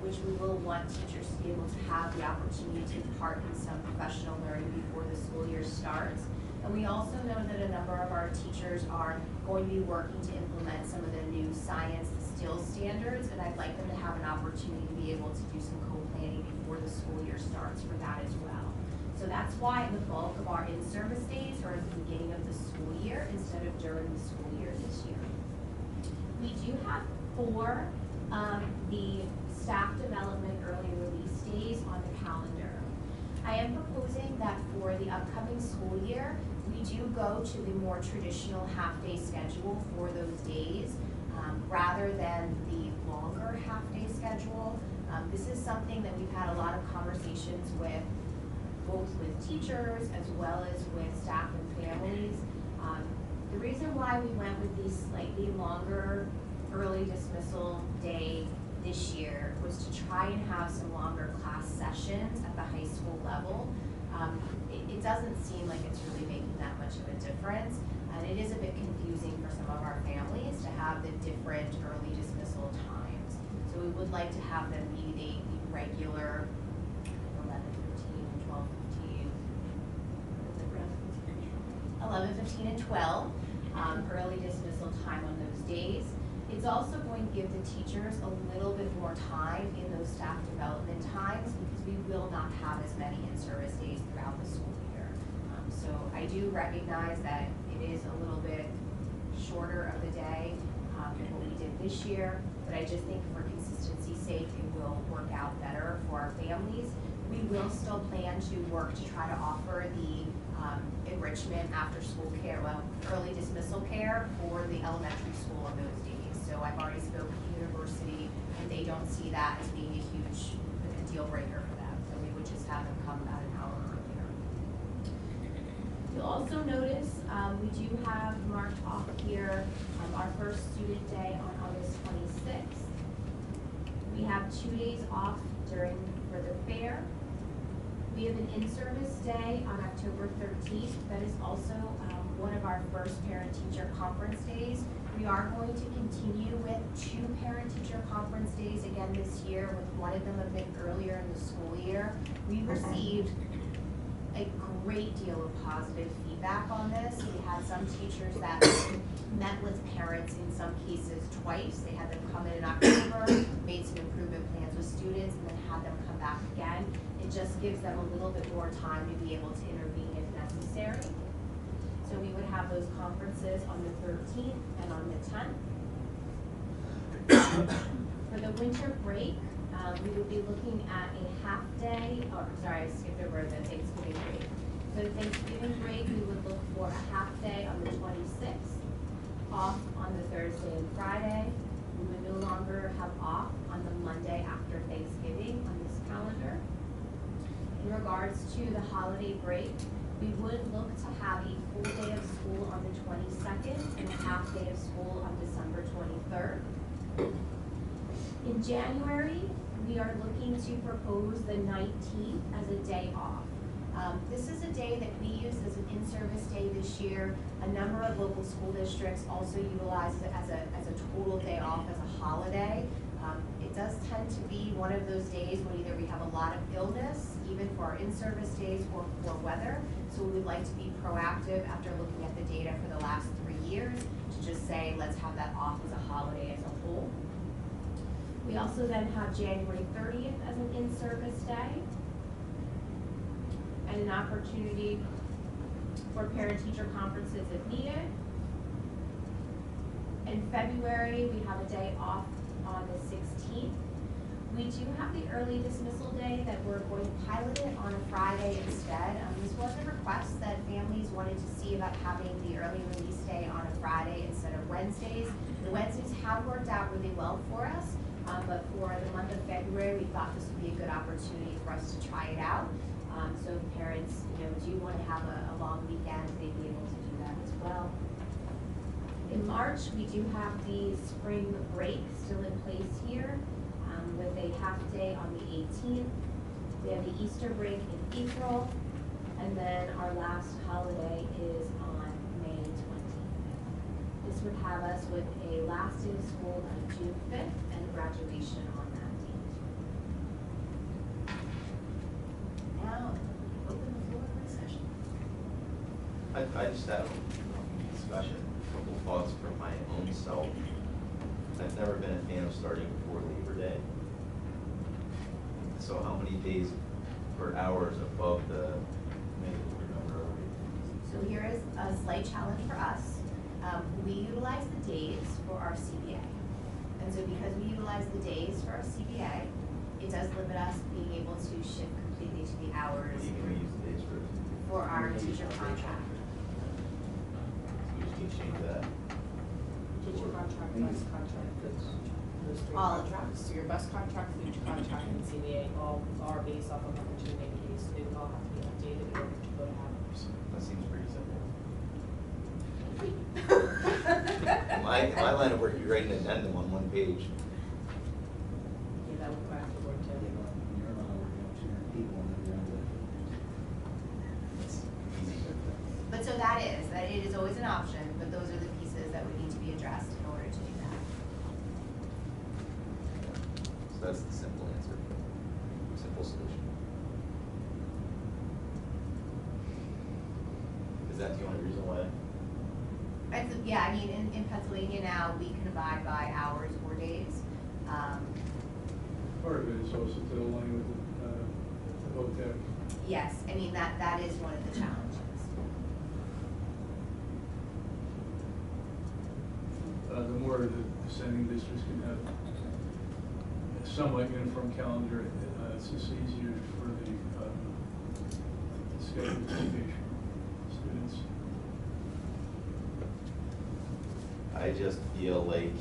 which we will want teachers to be able to have the opportunity to take part in some professional learning before the school year starts. And we also know that a number of our teachers are going to be working to implement some of the new science skills standards, and I'd like them to have an opportunity to be able to do some co-planning before the school year starts for that as well. So that's why the bulk of our in-service days are at the beginning of the school year instead of during the school year this year. We do have 4 the staff development early release days on the calendar. I am proposing that for the upcoming school year, we do go to the more traditional half-day schedule for those days, rather than the longer half-day schedule. This is something that we've had a lot of conversations with, both with teachers as well as with staff and families. The reason why we went with the slightly longer early dismissal day this year was to try and have some longer class sessions at the high school level. It doesn't seem like it's really making that much of a difference, and it is a bit confusing for some of our families to have the different early dismissal times. So we would like to have them be the regular 11:15, 12:15, 11:15 and 12 early dismissal time on those days. It's also going to give the teachers a little bit more time in those staff development times because we will not have as many in-service days throughout the school year. So I do recognize that it is a little bit shorter of the day than what we did this year, but I just think for consistency's sake, it will work out better for our families. We will still plan to work to try to offer the enrichment after school care, early dismissal care for the elementary school on those days. So I've already spoken to the university, and they don't see that as being a huge deal breaker for them. So we would just have them come about an hour earlier. You'll also notice we do have marked off here our first student day on August 26th. We have 2 days off for the fair. We have an in-service day on October 13th. That is also one of our first parent-teacher conference days. We are going to continue with 2 parent-teacher conference days again this year, with one of them a bit earlier in the school year. We received a great deal of positive feedback on this. We had some teachers that met with parents in some cases twice. They had them come in October, made some improvement plans with students, and then had them come back again. It just gives them a little bit more time to be able to intervene if necessary. So we would have those conferences on the 13th and on the 10th. For the winter break, we would be looking at a half day, I skipped over the Thanksgiving break. For the Thanksgiving break, we would look for a half day on the 26th, off on the Thursday and Friday. We would no longer have off on the Monday after Thanksgiving on this calendar. In regards to the holiday break, we would look to have a full day of school on the 22nd and a half day of school on December 23rd. In January, we are looking to propose the 19th as a day off. This is a day that we use as an in-service day this year. A number of local school districts also utilize it as a total day off, as a holiday. It does tend to be one of those days when either we have a lot of illness, even for our in-service days, or for weather. So we would like to be proactive after looking at the data for the last 3 years to just say, let's have that off as a holiday as a whole. We also then have January 30th as an in-service day, and an opportunity for parent-teacher conferences if needed. In February, we have a day off on the 16th. We do have the early dismissal day that we're going to pilot it on a Friday instead. This was a request that families wanted to see about having the early release day on a Friday instead of Wednesdays. The Wednesdays have worked out really well for us, but for the month of February, we thought this would be a good opportunity for us to try it out. So if parents, do want to have a long weekend, they'd be able to do that as well. In March, we do have the spring break still in place here, with a half day on the 18th. We have the Easter break in April, and then our last holiday is on May 25th. This would have us with a last day of school on June 5th and graduation on that date. Now, open the floor for discussion. I just have a discussion, a couple thoughts from my own self. I've never been a fan of starting before Labor Day. So how many days or hours above the mandatory number are we? So here is a slight challenge for us. We utilize the days for our CBA. And so because we utilize the days for our CBA, it does limit us being able to shift completely to the hours What can we use the days for? for our teacher contract. So we just need to change that. Teacher contract, bus contract, those three All of contracts. So your bus contract, food contract, and CBA all are based off of opportunity case. They would all have to be updated in order to go to hours. That seems pretty simple. My line of work, you write an addendum on one page. Yeah, that would go after work too. You're not working on 200 people and then you're It's easy. But so that it is always an option, but those are the pieces that would need to be addressed in order to do that. So that's the simple answer, simple solution. Is that the only reason why? Yeah, I mean, in Pennsylvania now, we can abide by hours or days. Part of it is also to align with the OTEC. Yes, I mean, that is one of the challenges. The more the sending districts can have a somewhat uniform calendar, it's just easier for the scheduled education students. I just feel like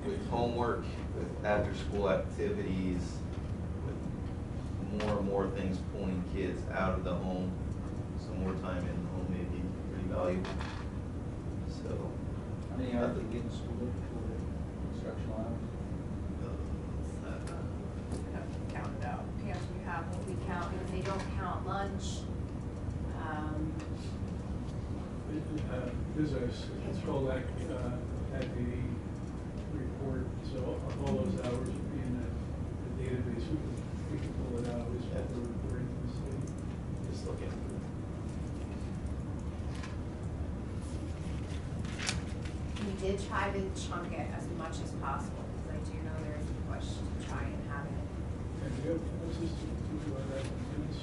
with homework, with after-school activities, with more and more things pulling kids out of the home, some more time in the home may be pretty valuable. So, How many hours do you get in school for the instructional hours? Have to count it out. Yes, we have what we count, because they don't count lunch. There's it's called activity report, so all those hours would be in the database. We can pull it out, it's what we're reporting to the state. just looking. We did try to chunk it as much as possible, because I do know there is a push to try and have it. And do you have access to that students?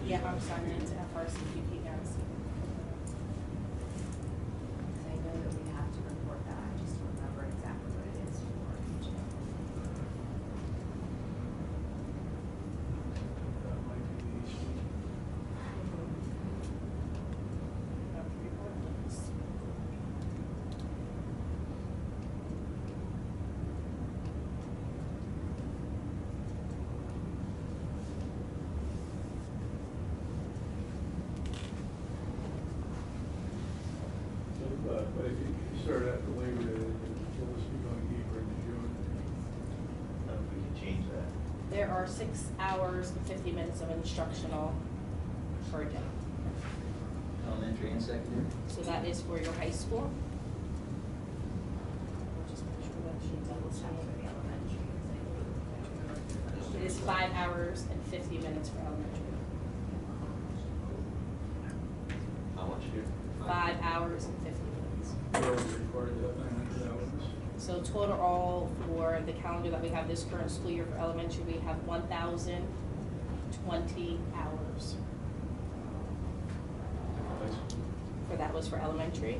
Yeah, I'm signing into FRCPP now. Because I know that we have to report that, I just don't remember exactly what it is for each of them. That might be the issue. But if you start after Labor Day, we'll just be going deeper into June. We can change that. There are 6 hours and 50 minutes of instructional per day. Elementary and secondary? So that is for your high school. Just make sure that she's on the For same. the elementary, It is 5 hours and 50 minutes for elementary. How much here? 5 hours and 50 minutes. We're required that 900 hours. So total all for the calendar that we have this current school year for elementary, we have 1,020 hours. For that was for elementary.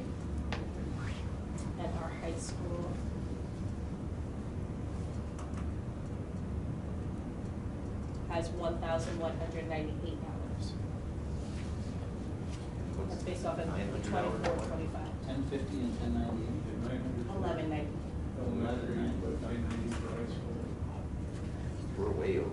And our high school has $1,198. That's based off of 24-25. 1050 and 1098. 1190. Elementary, but 990 for high school. We're way over.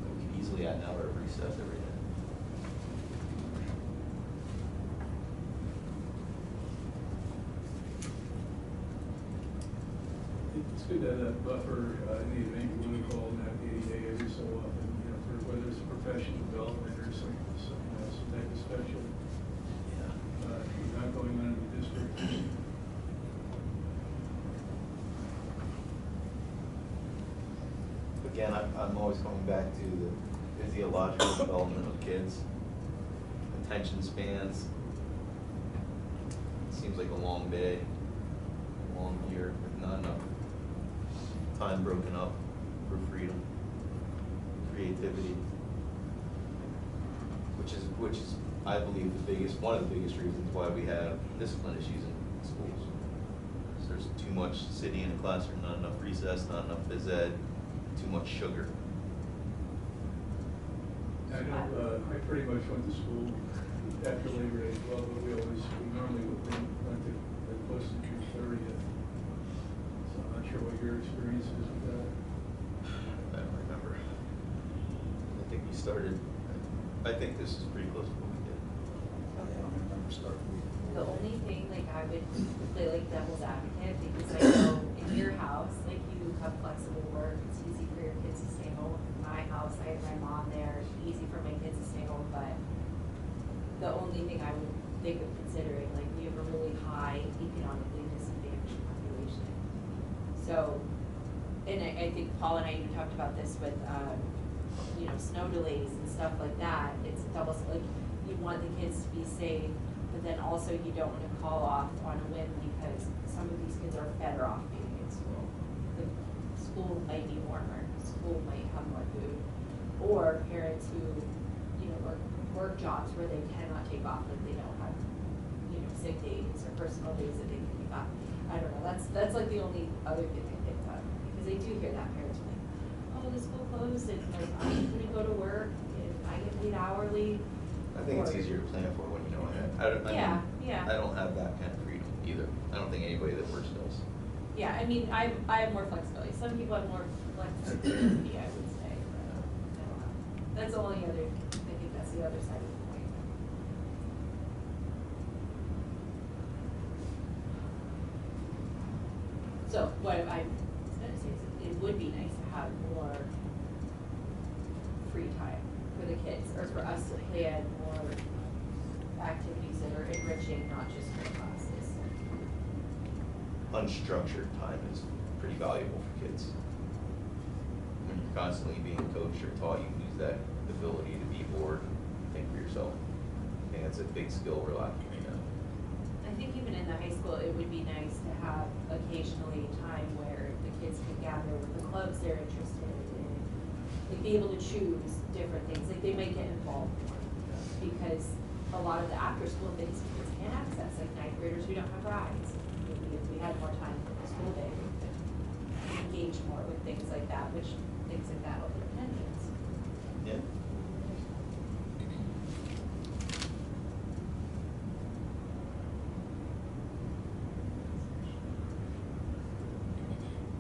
We could easily add an hour of recess every day. It's good to have that buffer in the event you want to call and have ADA every so often, you know, for whether it's professional development or some type of special, not going on in the district. Again, I'm always coming back to the physiological development of kids, attention spans. Seems like a long day, a long year, with not enough time broken up for freedom, creativity, which is I believe one of the biggest reasons why we have discipline issues in schools. So there's too much sitting in a classroom, not enough recess, not enough phys ed, too much sugar. I know, I pretty much went to school after Labor Day as well, but we normally went to close to June 30th. So I'm not sure what your experience is with that. I don't remember. I think we started, I think this is pretty close to what we did. I don't remember starting. The only thing, like, I would play like devil's advocate, because I know in your house, like, you have flexible work, it's easy for your kids to stay home. In my house, I have my mom there, it's easy for my kids to stay home, but the only thing I would think of considering, like, we have a really high economically disadvantaged population. So, and I think Paul and I even talked about this with, you know, snow delays and stuff like that. It's almost like you want the kids to be safe, but then also you don't want to call off on a whim because some of these kids are better off being in school. The school might be warmer, school might have more food, or parents who, you know, work jobs where they cannot take off, like they don't have, you know, sick days or personal days that they can take off. I don't know, that's like the only other thing I picked up, because I do hear that parents are like, oh, the school closed, and like, I couldn't go to work, and I get paid hourly. I think it's easier to plan for when you know ahead. Yeah. I don't have that kind of freedom either. I don't think anybody that works does. Yeah, I mean, I have more flexibility. Some people have more flexibility, I would say, but I don't know. That's the only other, I think that's the other side of the coin. So what I was gonna say is it would be nice to have more free time for the kids, or for us to plan more activities that are enriching, not just for classes. Unstructured time is pretty valuable for kids. When you're constantly being coached or taught, you lose that ability to be bored and think for yourself. I think that's a big skill we're lacking right now. I think even in the high school, it would be nice to have occasionally time where the kids can gather with the clubs they're interested in, like be able to choose different things, like they might get involved more, because a lot of the after-school things kids can't access, like ninth graders who don't have rides. Maybe if we had more time for the school day, we could engage more with things like that, which things like that open attendance. Yeah.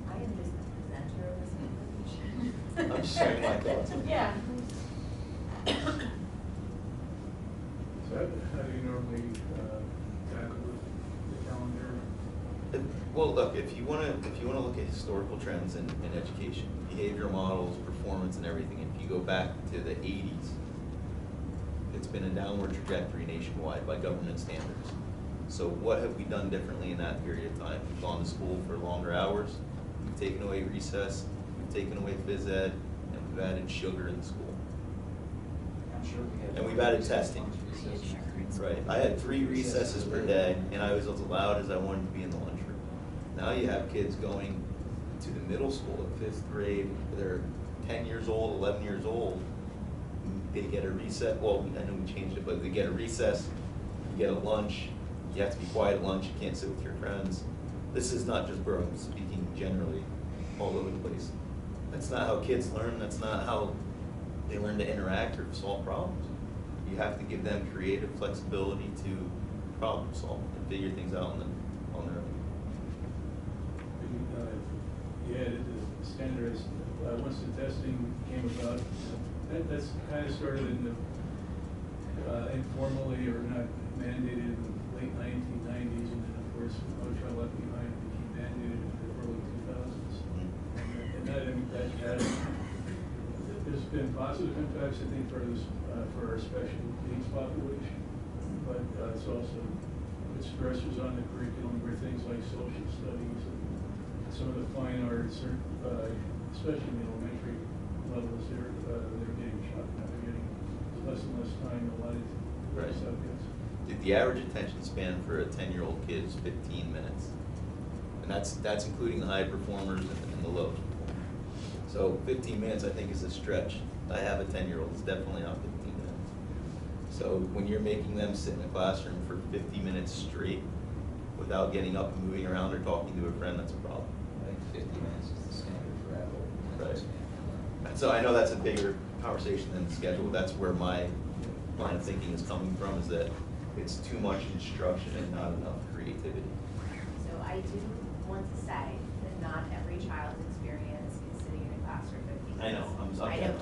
I am just the presenter of this presentation. I'm just sharing my thoughts. Yeah. So how do you normally tackle the calendar? Well, look, if you wanna look at historical trends in education, behavioral models, performance and everything, if you go back to the 80s, it's been a downward trajectory nationwide by government standards. So what have we done differently in that period of time? We've gone to school for longer hours, we've taken away recess, we've taken away phys ed, and we've added sugar in school. I'm sure we had. And we've added testing. Right, I had 3 recesses per day, and I was as loud as I wanted to be in the lunchroom. Now you have kids going to the middle school in 5th grade, they're 10 years old, 11 years old. They get a recess, well, I know we changed it, but they get a recess, you get a lunch, you You have to be quiet at lunch, you can't sit with your friends. This is not just Berwick, I'm speaking generally all over the place. That's not how kids learn, that's not how they learn to interact or solve problems. You have to give them creative flexibility to problem solve and figure things out on their own. Yeah, the standardized, once the testing came about, that's kind of started in the, informally or not mandated in the late 1990s, and then of course, No Child Left Behind became mandated in the early 2000s. And that, I mean, that has, there's been positive impacts, I think, for this, for our special needs population, but it's also put stressors on the curriculum where things like social studies and some of the fine arts are, especially in the elementary levels, they're getting shot now. They're getting less and less time allotted to Right. subjects. The average attention span for a 10-year-old kid is 15 minutes. And that's including the high performers and the low performers. So 15 minutes I think is a stretch. I have a 10-year-old, it's definitely not 15 minutes. So when you're making them sit in a classroom for 50 minutes straight without getting up and moving around or talking to a friend, that's a problem. I think 50 minutes is the standard for adult. Right. So I know that's a bigger conversation than the schedule. That's where my line of thinking is coming from, is that it's too much instruction and not enough creativity. So I do want to say that not every child's experience is sitting in a class for 50 minutes. I know, I'm I know,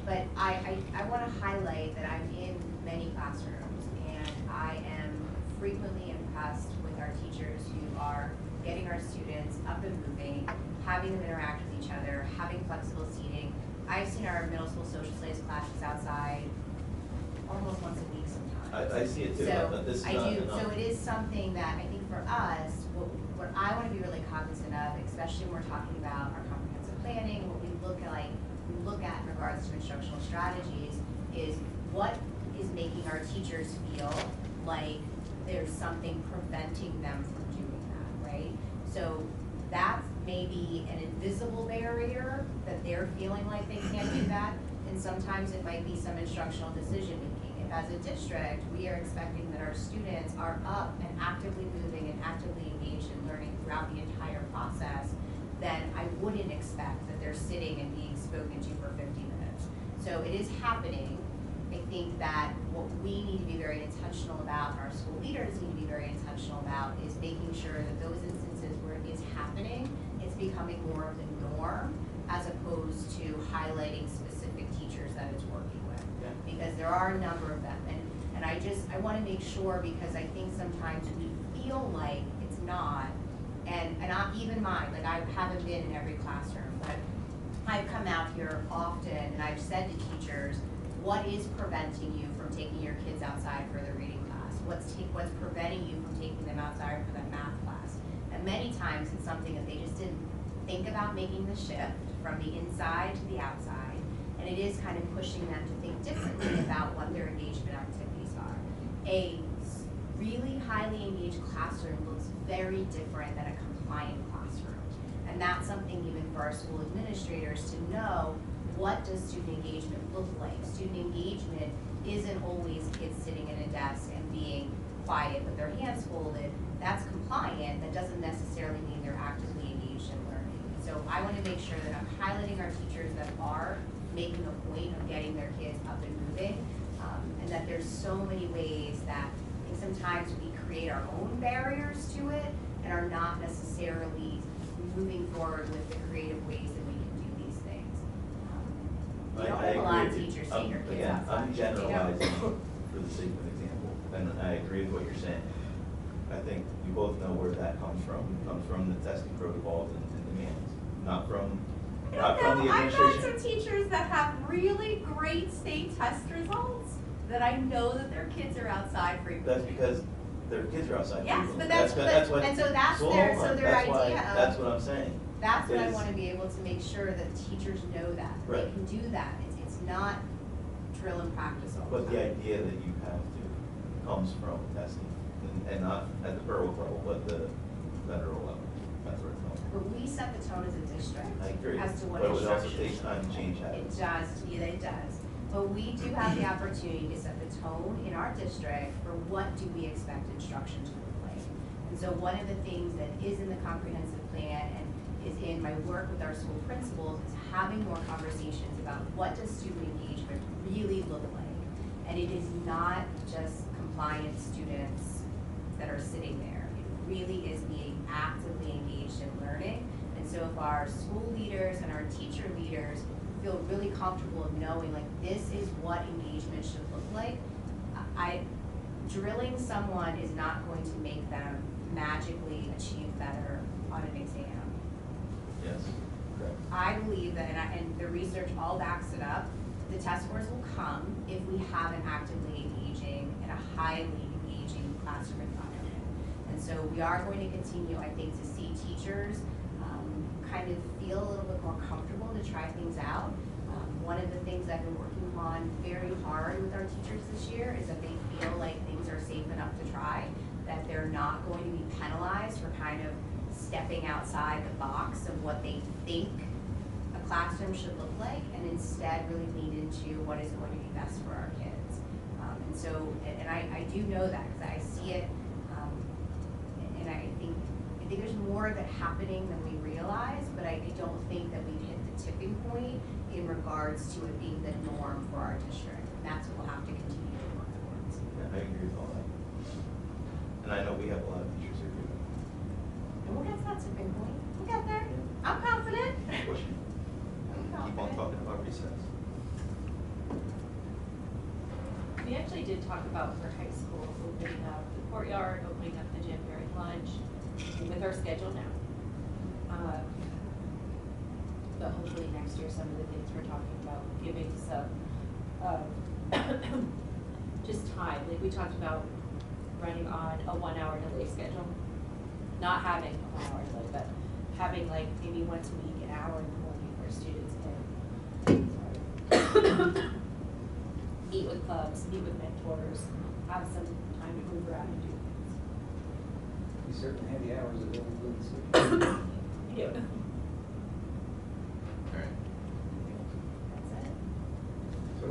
but I want to highlight that I'm in many classrooms, and I am frequently impressed with our teachers who are getting our students up and moving, having them interact with each other, having flexible seating. I've seen our middle school social studies classes outside almost once a week sometimes. I see it too, So but this is I not do, enough. so it is something that I think for us, what I want to be really cognizant of, especially when we're talking about our comprehensive planning, what we look at in regards to instructional strategies, is what is making our teachers feel like there's something preventing them from doing that, right? So that's maybe an invisible barrier that they're feeling like they can't do that, and sometimes it might be some instructional decision making. If as a district, we are expecting that our students are up and actively moving and actively engaged in learning throughout the entire process, then I wouldn't expect that they're sitting and being spoken to for 50 minutes. So it is happening. I think that what we need to be very intentional about, and our school leaders need to be very intentional about, is making sure that those instances where it is happening, it's becoming more of the norm, as opposed to highlighting specific teachers that it's working with. Yeah. Because there are a number of them, and I want to make sure, because I think sometimes we feel like it's not, and even mine, like I haven't been in every classroom, but I've come out here often and I've said to teachers, what is preventing you from taking your kids outside for the reading class? What's preventing you from taking them outside for that math class? And many times it's something that they just didn't think about, making the shift from the inside to the outside. And it is kind of pushing them to think differently about what their engagement activities are. A really highly engaged classroom looks very different than a compliant classroom. And that's something even for our school administrators to know, what does student engagement look like? Student engagement isn't always kids sitting in a desk and being quiet with their hands folded. That's compliant. That doesn't necessarily mean they're actively engaged in learning. So I want to make sure that I'm highlighting our teachers that are making a point of getting their kids up and moving, and that there's so many ways that I think sometimes we create our own barriers to it and are not necessarily moving forward with the creative ways that we can do these things. We don't have a lot of teachers seeing their kids outside. I'm generalizing for the sake of an example, and I agree with what you're saying. I think we both know where that comes from. It comes from the testing protocols and demands, not from the administration. I've known some teachers that have really great state test results that I know that their kids are outside frequently. That's because their kids are outside. Yes, frequently. but that's what. and so that's so their hold on, their that's idea why, of. That's what I'm saying. That's what I is- want to be able to make sure that teachers know that Right. they can do that. It's not drill and practice all But the the time. idea that you have to comes from testing, and not at the Berwick level, but the federal level. That's where it's coming from. But we set the tone as a district I agree. as to what But it would also instruction. take time to change habits. It does, yeah, it does. But we do have the opportunity to set the tone in our district for what do we expect instruction to look like. And so one of the things that is in the comprehensive plan and is in my work with our school principals is having more conversations about what does student engagement really look like. And it is not just compliant students that are sitting there. It really is being actively engaged in learning. And so if our school leaders and our teacher leaders feel really comfortable in knowing like this is what engagement should look like, drilling someone is not going to make them magically achieve better on an exam. Yes, correct. I believe that, and the research all backs it up, the test scores will come if we have an actively engaging and a highly engaging classroom environment. And so we are going to continue, I think, to see teachers kind of feel a little bit more comfortable to try things out. One of the things I've been working on very hard with our teachers this year is that they feel like things are safe enough to try, that they're not going to be penalized for kind of stepping outside the box of what they think a classroom should look like, and instead really lean into what is going to be best for our kids. And so, and I do know that because I see it, and I think there's more of it happening than we realize, but I don't think that we've hit the tipping point in regards to it being the norm for our district. And that's what we'll have to continue to work towards. Yeah, I agree with all that. And I know we have a lot of teachers who agree with And we'll get to that tipping point. We'll get there. I'm confident. that. Push it. Keep on talking about recess. We actually did talk about for high school opening up the courtyard, opening up the gym during lunch, with our schedule now. But hopefully next year, some of the things we're talking about, giving some, just time, like we talked about running on a 1 hour delay schedule. Not having a 1 hour delay, but having like maybe once a week, an hour in the morning where students can meet with clubs, meet with mentors, have some time to move around and do things. You certainly have the hours available in the city. Yeah. All right. That's it. So,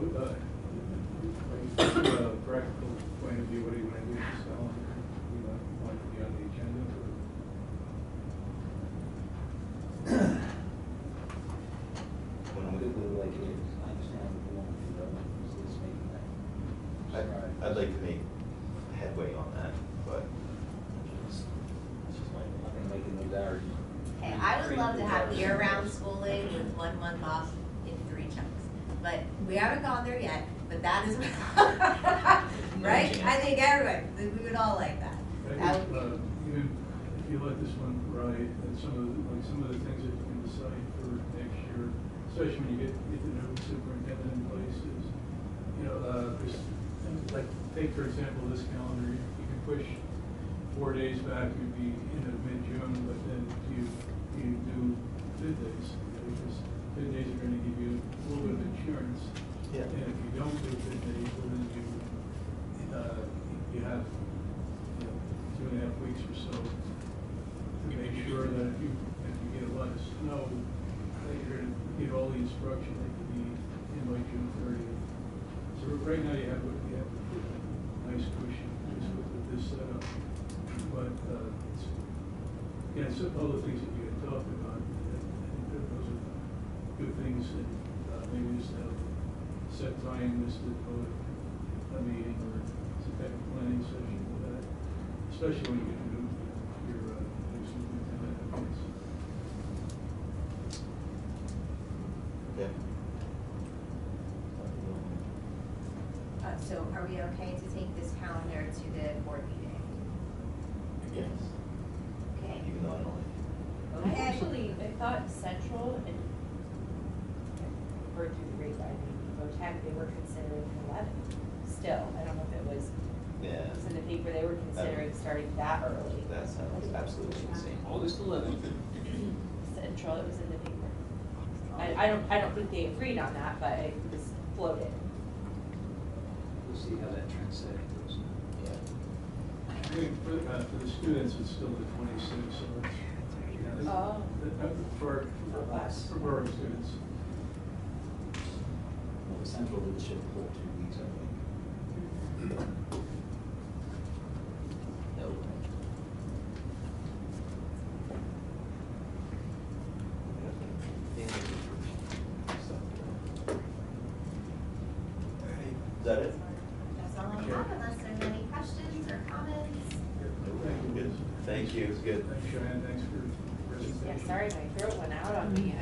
practical point of view, what do you want to do this calendar? You want to be on the agenda for? When we do like it is, I understand what we want to do, but it's just making that. I'd like to make headway on that, but it's just my I opinion. think making those hours. Hey, I would love to have year-round schooling with 1 month off in 3 chunks. But we haven't gone there yet, but that is, right? I think everyone, we would all like that. I think, even if you let this one ride, and some of the things that you can decide for next year, especially when you get the new superintendent in place, is, just, like, take for example this calendar, you can push 4 days back, you'd be into mid-June, but then you do bid days, because bid days are gonna give you a little bit of insurance. Yeah. And if you don't do bid days, well, then you have 2.5 weeks or so to make sure that if you get a lot of snow, that you're gonna get all the instruction that you need in by June 30th. So right now you have a nice cushion just with this setup. But, some other things that you had talked about, I think that those are good things, and maybe just have set time listed for a meeting or some type of planning session for that, especially when you get to your new superintendent. Okay. So are we okay to take this calendar to the board meeting? Yes. Okay. Even though I don't like I actually, I thought Central and heard through the grapevine, VOTEC, they were considering 11 still. I don't know if it was, it. it was in the paper, they were considering starting that early. That sounds absolutely insane. August 11th. Central, it was in the paper. I don't think they agreed on that, but it was floated. We'll see how that transition goes. Yeah. I think for the students, it's still the 26th, so it's, Oh. for Berwick students. Well, the central leadership pulled 2 weeks, I think. No. that it? That's all I have, unless there's any questions or comments. Good. Thank you, it's good. Thanks, Cheyenne, thanks for your presentation. Yeah, sorry, my throat went out on me.